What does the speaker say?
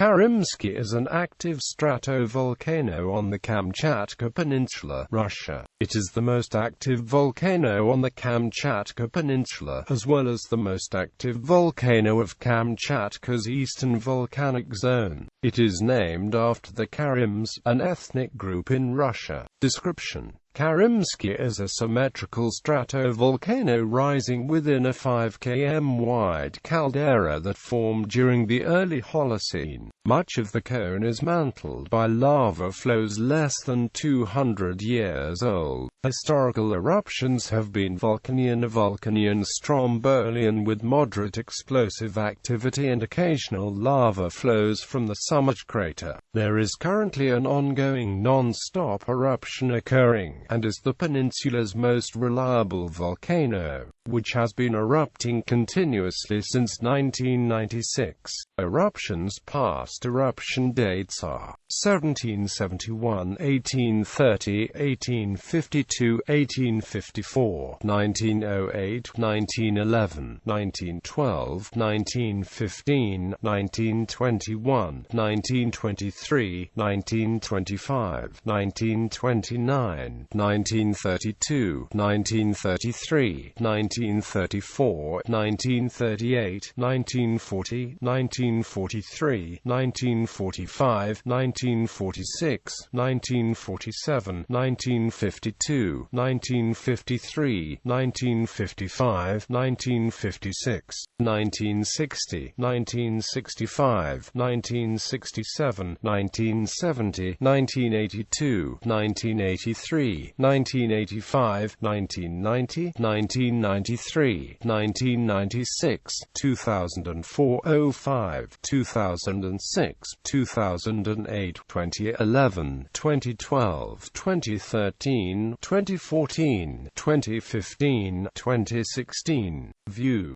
Karymsky is an active stratovolcano on the Kamchatka Peninsula, Russia. It is the most active volcano on the Kamchatka Peninsula, as well as the most active volcano of Kamchatka's eastern volcanic zone. It is named after the Karyms, an ethnic group in Russia. Description: Karymsky is a symmetrical stratovolcano rising within a 5 km wide caldera that formed during the early Holocene. Much of the cone is mantled by lava flows less than 200 years old. Historical eruptions have been Vulcanian, Strombolian with moderate explosive activity and occasional lava flows from the summit crater. There is currently an ongoing non-stop eruption occurring, and is the peninsula's most reliable volcano, which has been erupting continuously since 1996. Eruptions past eruption dates are 1771, 1830, 1852, 1854, 1908, 1911, 1912, 1915, 1921, 1923, 1925, 1929, 1932, 1933, 1934, 1938, 1940, 1943, 1945, 1946, 1947, 1952, 1953, 1955, 1956, 1960, 1965, 1967, 1970, 1982, 1983, 1985, 1990, 1993, 1996, 2004, 05, 2006, 2008, 2011, 2012, 2013, 2014, 2015, 2016. View